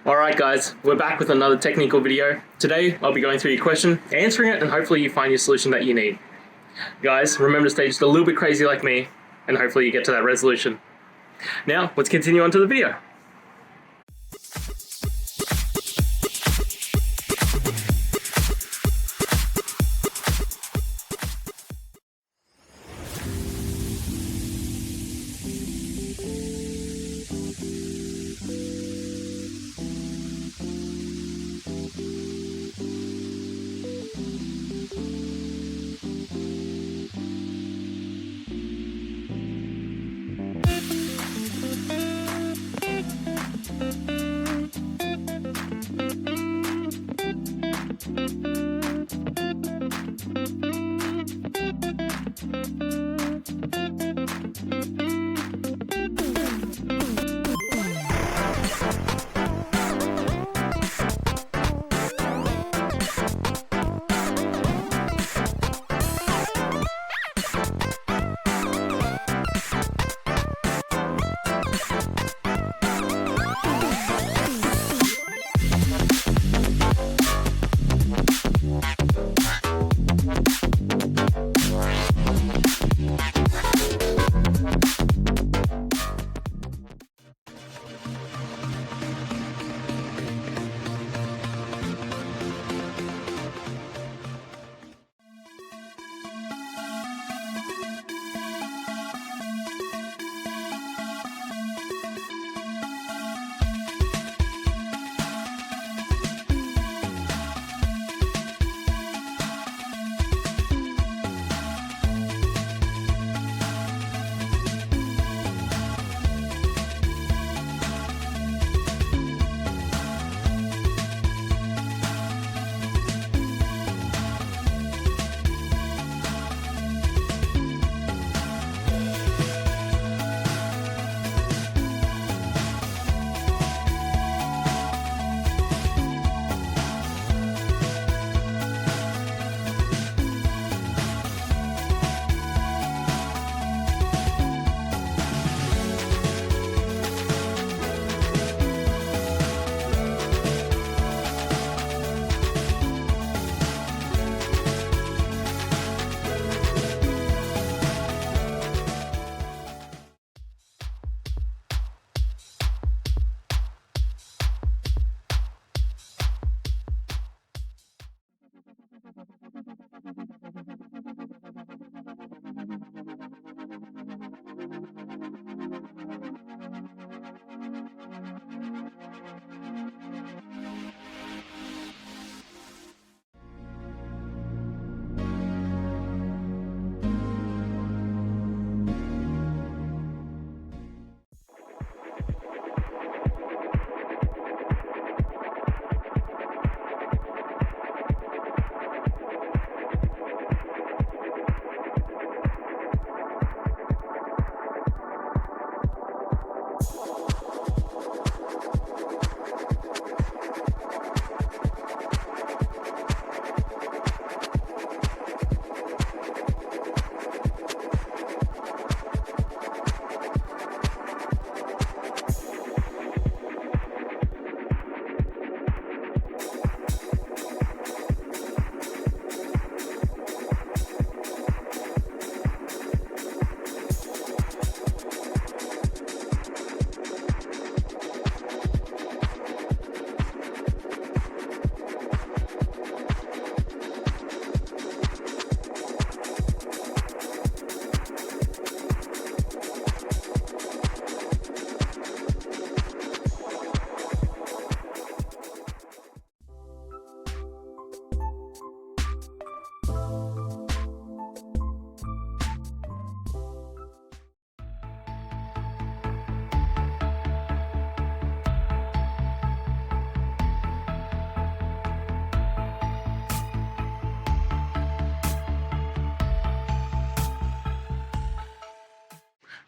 Alright guys, we're back with another technical video. Today I'll be going through your question, answering it, and hopefully you find your solution that you need. Guys, remember to stay just a little bit crazy like me, and hopefully you get to that resolution. Now, let's continue on to the video.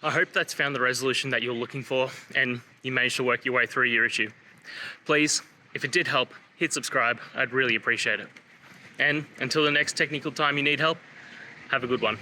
I hope that's found the resolution that you're looking for and you managed to work your way through your issue. Please, if it did help, hit subscribe. I'd really appreciate it. And until the next technical time you need help, have a good one.